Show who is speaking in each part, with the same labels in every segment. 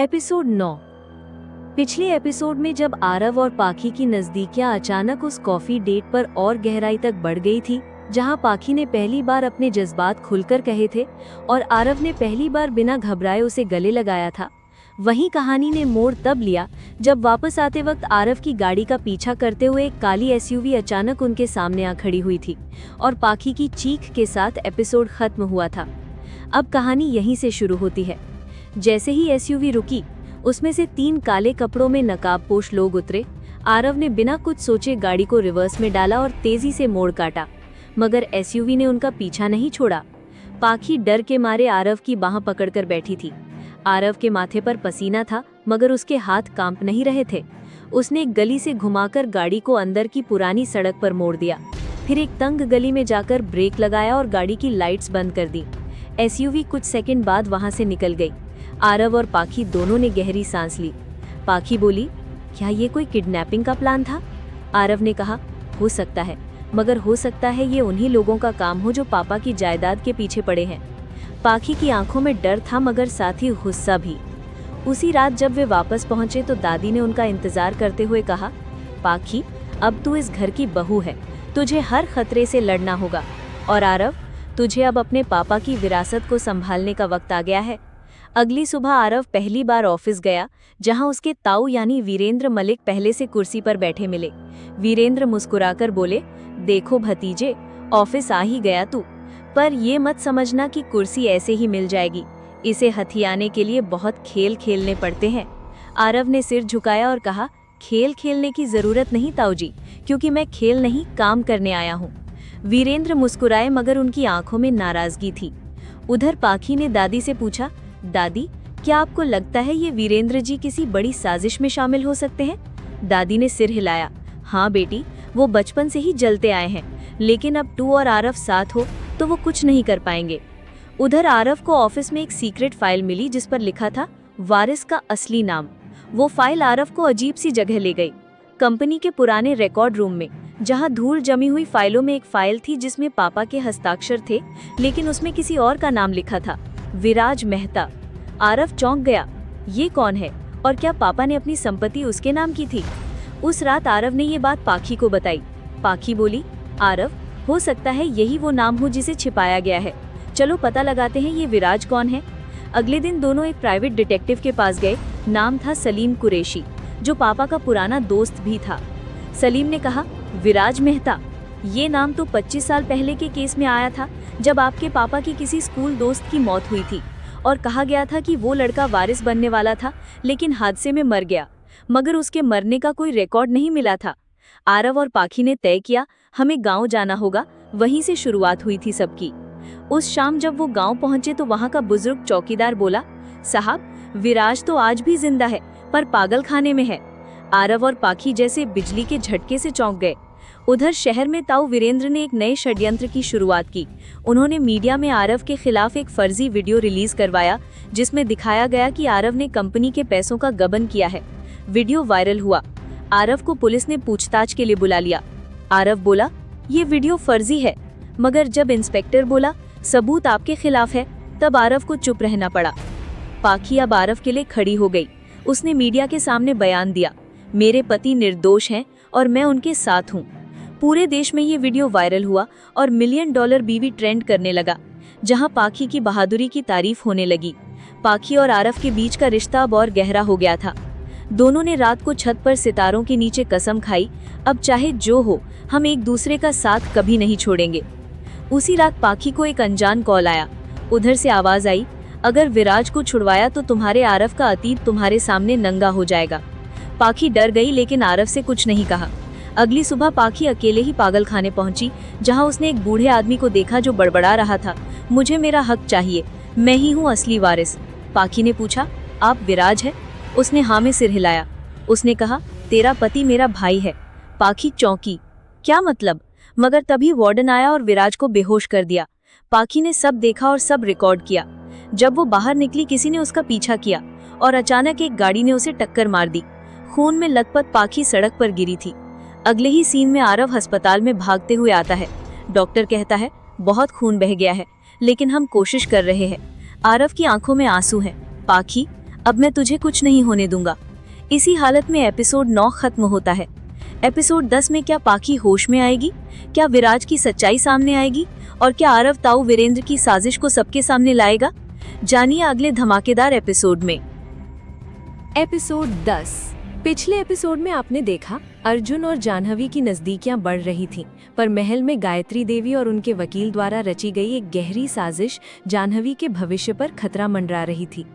Speaker 1: Episode 9। पिछले episode में जब आरव और पाखी की नजदीकियां अचानक उस कॉफी डेट पर और गहराई तक बढ़ गई थी, जहां पाखी ने पहली बार अपने जज्बात खुलकर कहे थे और आरव ने पहली बार बिना घबराए उसे गले लगाया था, वहीं कहानी ने मोड़ तब लिया जब वापस आते वक्त आरव की गाड़ी का पीछा करते हुए एक काली एसयूवी अचानक उनके सामने आ खड़ी हुई थी और पाखी की चीख के साथ एपिसोड खत्म हुआ था। अब कहानी यहीं से शुरू होती है। जैसे ही एसयूवी रुकी, उसमें से 3 काले कपड़ों में नकाबपोश लोग उतरे। आरव ने बिना कुछ सोचे गाड़ी को रिवर्स में डाला और तेजी से मोड़ काटा, मगर एसयूवी ने उनका पीछा नहीं छोड़ा। पाखी डर के मारे आरव की बाह पकड़कर बैठी थी। आरव के माथे पर पसीना था, मगर उसके हाथ कांप नहीं रहे थे। उसने एक गली से घुमाकर गाड़ी को अंदर की पुरानी सड़क पर मोड़ दिया, फिर एक तंग गली में जाकर ब्रेक लगाया और गाड़ी की लाइट्स बंद कर दी। एसयूवी कुछ सेकंड बाद वहां से निकल गई। आरव और पाखी दोनों ने गहरी सांस ली। पाखी बोली, क्या ये कोई किडनैपिंग का प्लान था? आरव ने कहा, हो सकता है, मगर हो सकता है ये उन्हीं लोगों का काम हो जो पापा की जायदाद के पीछे पड़े हैं। पाखी की आंखों में डर था, मगर साथ ही गुस्सा भी। उसी रात जब वे वापस पहुंचे तो दादी ने उनका इंतजार करते हुए कहा, पाखी, अब तू इस घर की बहू है, तुझे हर खतरे से लड़ना होगा। और आरव, तुझे अब अपने पापा की विरासत को संभालने का वक्त आ गया है। अगली सुबह आरव पहली बार ऑफिस गया, जहां उसके ताऊ यानी वीरेंद्र मलिक पहले से कुर्सी पर बैठे मिले। वीरेंद्र मुस्कुराकर बोले, देखो भतीजे, ऑफिस आ ही गया तू, पर ये मत समझना कि कुर्सी ऐसे ही मिल जाएगी। इसे हथियाने के लिए बहुत खेल खेलने पड़ते हैं। आरव ने सिर झुकाया और कहा, खेल खेलने की जरूरत नहीं ताऊ जी, क्योंकि मैं खेल नहीं काम करने आया हूँ। वीरेंद्र मुस्कुराए, मगर उनकी आंखों में नाराजगी थी। उधर पाखी ने दादी से पूछा, दादी, क्या आपको लगता है ये वीरेंद्र जी किसी बड़ी साजिश में शामिल हो सकते हैं? दादी ने सिर हिलाया, हाँ बेटी, वो बचपन से ही जलते आए हैं, लेकिन अब तू और आरव साथ हो तो वो कुछ नहीं कर पाएंगे। उधर आरव को ऑफिस में एक सीक्रेट फाइल मिली जिस पर लिखा था वारिस का असली नाम। वो फाइल आरव को अजीब सी जगह ले गई, कंपनी के पुराने रिकॉर्ड रूम में, जहां धूल जमी हुई फाइलों में एक फाइल थी जिसमें पापा के हस्ताक्षर थे, लेकिन उसमें किसी और का नाम लिखा था, विराज मेहता। आरव चौंक गया, ये कौन है और क्या पापा ने अपनी संपत्ति उसके नाम की थी? उस रात आरव ने ये बात पाखी को बताई। पाखी बोली, आरव, हो सकता है यही वो नाम हो जिसे छिपाया गया है। चलो पता लगाते हैं ये विराज कौन है। अगले दिन दोनों एक प्राइवेट डिटेक्टिव के पास गए। नाम था सलीम कुरैशी, जो पापा का पुराना दोस्त भी था। सलीम ने कहा, विराज मेहता, ये नाम तो 25 साल पहले के केस में आया था, जब आपके पापा की किसी स्कूल दोस्त की मौत हुई थी और कहा गया था कि वो लड़का वारिस बनने वाला था, लेकिन हादसे में मर गया, मगर उसके मरने का कोई रिकॉर्ड नहीं मिला था। आरव और पाखी ने तय किया, हमें गांव जाना होगा। वहीं से शुरुआत हुई थी सबकी। उस शाम जब वो गांव पहुंचे तो वहां का बुजुर्ग चौकीदार बोला, साहब, विराज तो आज भी जिंदा है, पर पागल खाने में है। आरव और पाखी जैसे बिजली के झटके से चौंक गए। उधर शहर में ताऊ वीरेंद्र ने एक नए षड्यंत्र की शुरुआत की। उन्होंने मीडिया में आरव के खिलाफ एक फर्जी वीडियो रिलीज करवाया, जिसमें दिखाया गया कि आरव ने कंपनी के पैसों का गबन किया है। वीडियो वायरल हुआ। आरव को पुलिस ने पूछताछ के लिए बुला लिया। आरव बोला, ये वीडियो फर्जी है, मगर जब इंस्पेक्टर बोला सबूत आपके खिलाफ है, तब आरव को चुप रहना पड़ा। पाखी अब आरव के लिए खड़ी हो गई। उसने मीडिया के सामने बयान दिया, मेरे पति निर्दोष हैं और मैं उनके साथ हूँ। पूरे देश में ये वीडियो वायरल हुआ और $1 मिलियन बीवी ट्रेंड करने लगा, जहां पाखी की बहादुरी की तारीफ होने लगी। पाखी और आरव के बीच का रिश्ता अब और गहरा हो गया था। दोनों ने रात को छत पर सितारों के नीचे कसम खाई, अब चाहे जो हो, हम एक दूसरे का साथ कभी नहीं छोड़ेंगे। उसी रात पाखी को एक अनजान कॉल आया। उधर से आवाज आई, अगर विराज को छुड़वाया तो तुम्हारे आरव का अतीत तुम्हारे सामने नंगा हो जाएगा। पाखी डर गई, लेकिन आरव से कुछ नहीं कहा। अगली सुबह पाखी अकेले ही पागल खाने पहुंची, जहां उसने एक बूढ़े आदमी को देखा जो बड़बड़ा रहा था, मुझे मेरा हक चाहिए, मैं ही हूँ असली वारिस। पाखी ने पूछा, आप विराज है? उसने हाँ में सिर हिलाया। उसने कहा, तेरा पति मेरा भाई है। पाखी चौंकी, क्या मतलब? मगर तभी वार्डन आया और विराज को बेहोश कर दिया। पाखी ने सब देखा और सब रिकॉर्ड किया। जब वो बाहर निकली, किसी ने उसका पीछा किया और अचानक एक गाड़ी ने उसे टक्कर मार दी। खून में लथपथ पाखी सड़क पर गिरी थी। अगले ही सीन में आरव अस्पताल में भागते हुए आता है। डॉक्टर कहता है, बहुत खून बह गया है, लेकिन हम कोशिश कर रहे हैं। आरव की आंखों में आंसू हैं। पाखी, अब मैं तुझे कुछ नहीं होने दूंगा। इसी हालत में एपिसोड 9 खत्म होता है। एपिसोड 10 में क्या पाखी होश में आएगी, क्या विराज की सच्चाई सामने आएगी और क्या आरव ताऊ वीरेंद्र की साजिश को सबके सामने लाएगा? जानिए अगले धमाकेदार एपिसोड में। एपिसोड 10। पिछले एपिसोड में आपने देखा अर्जुन और जाह्नवी की नजदीकियां बढ़ रही थीं, पर महल में गायत्री देवी और उनके वकील द्वारा रची गई एक गहरी साजिश जाह्नवी के भविष्य पर खतरा मंडरा रही थी।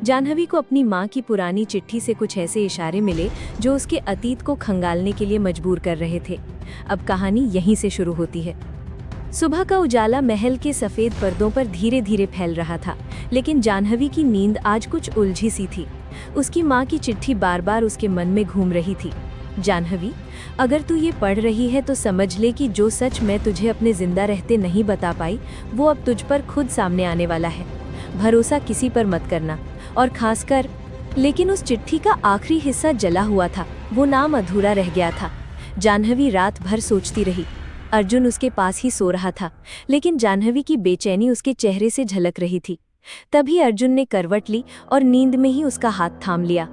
Speaker 1: जाह्नवी को अपनी मां की पुरानी चिट्ठी से कुछ ऐसे इशारे मिले जो उसके अतीत को खंगालने के लिए मजबूर कर रहे थे। अब कहानी यहीं से शुरू होती है। सुबह का उजाला महल के सफेद पर्दों पर धीरे धीरे फैल रहा था, लेकिन जाह्नवी की नींद आज कुछ उलझी सी थी। उसकी मां की चिट्ठी बार बार उसके मन में घूम रही थी। जाह्नवी, अगर तू ये पढ़ रही है तो समझ ले कि जो सच मैं तुझे अपने जिंदा रहते नहीं बता पाई, वो अब तुझ पर खुद सामने आने वाला है। भरोसा किसी पर मत करना, और खासकर। लेकिन उस चिट्ठी का आखिरी हिस्सा जला हुआ था, वो नाम अधूरा रह गया था। जाह्नवी रात भर सोचती रही। अर्जुन उसके पास ही सो रहा था, लेकिन जाह्नवी की बेचैनी उसके चेहरे से झलक रही थी। तभी अर्जुन ने करवट ली और नींद में ही उसका हाथ थाम लिया।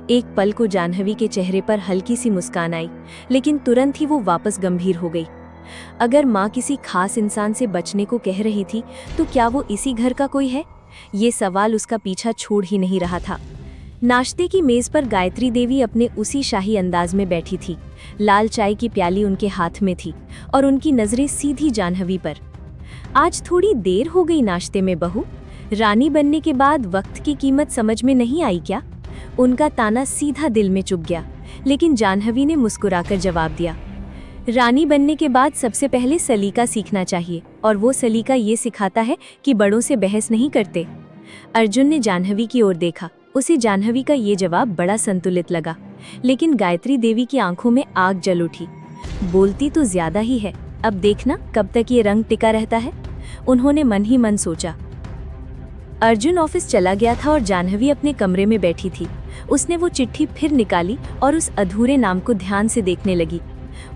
Speaker 1: एक पल को जाह्नवी के चेहरे पर हल्की सी मुस्कान आई, लेकिन तुरंत ही वो वापस गंभीर हो गई। अगर माँ किसी खास इंसान से बचने को कह रही थी, तो क्या वो इसी घर का कोई है? ये सवाल उसका पीछा छोड़ ही नहीं रहा था। नाश्ते की मेज पर गायत्री देवी अपने उसी शाही अंदाज में बैठी थी। लाल चाय की प्याली उनके हाथ में थी और उनकी नजरें सीधी जाह्नवी पर। आज थोड़ी देर हो गई नाश्ते में बहू। रानी बनने के बाद वक्त की कीमत समझ में नहीं आई क्या? उनका ताना सीधा दिल में चुभ गया, लेकिन जाह्नवी ने मुस्कुराकर जवाब दिया, रानी बनने के बाद सबसे पहले सलीका सीखना चाहिए, और वो सलीका ये सिखाता है कि बड़ों से बहस नहीं करते। अर्जुन ने जाह्नवी की ओर देखा। उसे जाह्नवी का ये जवाब बड़ा संतुलित लगा, लेकिन गायत्री देवी की आंखों में आग जल उठी। बोलती तो ज्यादा ही है, अब देखना कब तक ये रंग टिका रहता है, उन्होंने मन ही मन सोचा। अर्जुन ऑफिस चला गया था और जाह्नवी अपने कमरे में बैठी थी। उसने वो चिट्ठी फिर निकाली और उस अधूरे नाम को ध्यान से देखने लगी।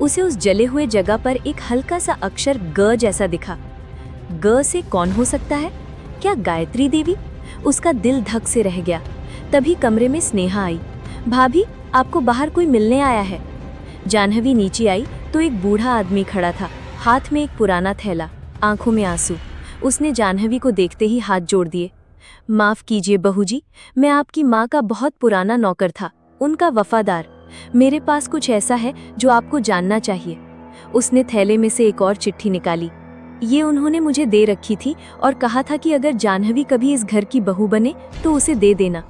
Speaker 1: उसे उस जले हुए जगह पर एक हल्का सा अक्षर ग जैसा दिखा। ग से कौन हो सकता है? क्या गायत्री देवी? उसका दिल धक से रह गया। तभी कमरे में स्नेहा आई। भाभी, आपको बाहर कोई मिलने आया है। जाह्नवी नीचे आई तो एक बूढ़ा आदमी खड़ा था, हाथ में एक पुराना थैला, आंखों में आंसू। उसने जाह्नवी को देखते ही हाथ जोड़ दिए। माफ कीजिए बहू जी, मैं आपकी माँ का बहुत पुराना नौकर था, उनका वफादार। मेरे पास कुछ ऐसा है जो आपको जानना चाहिए। उसने थैले में से एक और चिट्ठी निकाली। ये उन्होंने मुझे दे रखी थी और कहा था कि अगर जाह्नवी कभी इस घर की बहू बने तो उसे दे देना।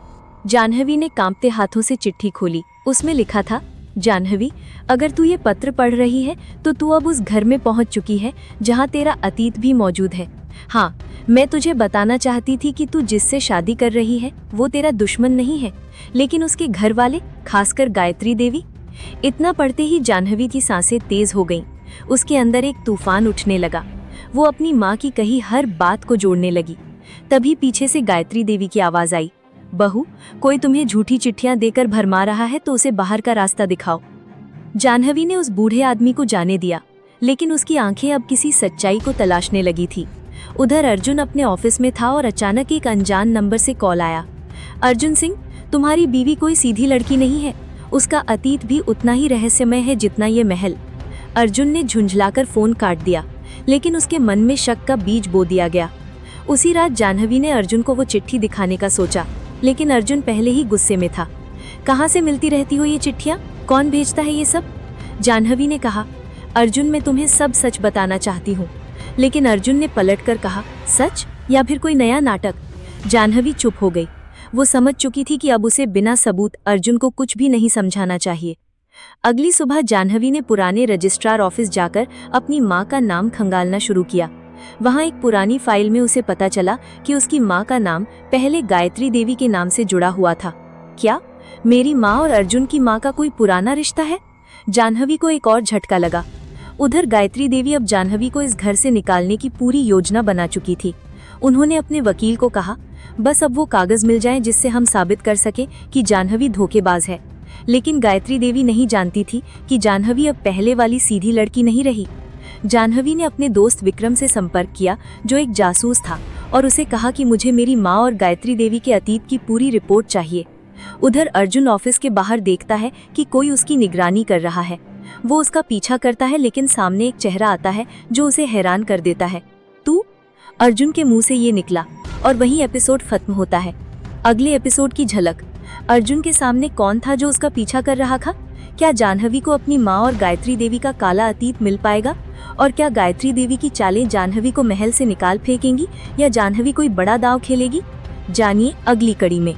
Speaker 1: जाह्नवी ने कांपते हाथों से चिट्ठी खोली। उसमें लिखा था, जाह्नवी, अगर तू ये पत्र पढ़ रही है तो तू अब उस घर में पहुंच चुकी है जहां तेरा अतीत भी मौजूद है। हाँ, मैं तुझे बताना चाहती थी कि तू जिससे शादी कर रही है वो तेरा दुश्मन नहीं है, लेकिन उसके घर वाले, खासकर गायत्री देवी। इतना पढ़ते ही जाह्नवी की सांसें तेज हो गईं। उसके अंदर एक तूफान उठने लगा। वो अपनी माँ की कही हर बात को जोड़ने लगी। तभी पीछे से गायत्री देवी की आवाज आई, बहू, कोई तुम्हें झूठी चिट्ठियां देकर भरमा रहा है तो उसे बाहर का रास्ता दिखाओ। जाह्नवी ने उस बूढ़े आदमी को जाने दिया, लेकिन उसकी आंखें अब किसी सच्चाई को तलाशने लगी थी। उधर अर्जुन अपने ऑफिस में था और अचानक एक अनजान नंबर से कॉल आया। अर्जुन सिंह, तुम्हारी बीवी कोई सीधी लड़की नहीं है, उसका अतीत भी उतना ही रहस्यमय है जितना ये महल। अर्जुन ने झुंझलाकर फोन काट दिया, लेकिन उसके मन में शक का बीज बो दिया गया। उसी रात जाह्नवी ने अर्जुन को वो चिट्ठी दिखाने का सोचा, लेकिन अर्जुन पहले ही गुस्से में था। कहाँ से मिलती रहती हो ये चिट्ठियाँ? कौन भेजता है ये सब? जाह्नवी ने कहा, अर्जुन, मैं तुम्हें सब सच बताना चाहती हूँ। लेकिन अर्जुन ने पलटकर कहा, सच या फिर कोई नया नाटक? जाह्नवी चुप हो गई। वो समझ चुकी थी कि अब उसे बिना सबूत अर्जुन को कुछ भी नहीं समझाना चाहिए। अगली सुबह जाह्नवी ने पुराने रजिस्ट्रार ऑफिस जाकर अपनी माँ का नाम खंगालना शुरू किया। वहाँ एक पुरानी फाइल में उसे पता चला कि उसकी माँ का नाम पहले गायत्री देवी के नाम से जुड़ा हुआ था। क्या मेरी माँ और अर्जुन की माँ का कोई पुराना रिश्ता है? जाह्नवी को एक और झटका लगा। उधर गायत्री देवी अब जाह्नवी को इस घर से निकालने की पूरी योजना बना चुकी थी। उन्होंने अपने वकील को कहा, बस अब वो कागज मिल जाएं जिससे हम साबित कर सके कि जाह्नवी धोखेबाज है। लेकिन गायत्री देवी नहीं जानती थी कि जाह्नवी अब पहले वाली सीधी लड़की नहीं रही। जाह्नवी ने अपने दोस्त विक्रम से संपर्क किया, जो एक जासूस था, और उसे कहा कि मुझे मेरी माँ और गायत्री देवी के अतीत की पूरी रिपोर्ट चाहिए। उधर अर्जुन ऑफिस के बाहर देखता है कि कोई उसकी निगरानी कर रहा है। वो उसका पीछा करता है, लेकिन सामने एक चेहरा आता है जो उसे हैरान कर देता है। तू? अर्जुन के मुंह से ये निकला और वहीं एपिसोड खत्म होता है। अगले एपिसोड की झलक। अर्जुन के सामने कौन था जो उसका पीछा कर रहा था? क्या जाह्नवी को अपनी माँ और गायत्री देवी का काला अतीत मिल पाएगा? और क्या गायत्री देवी की चालें जाह्नवी को महल से निकाल फेंकेंगी या जाह्नवी कोई बड़ा दांव खेलेगी? जानिए अगली कड़ी में।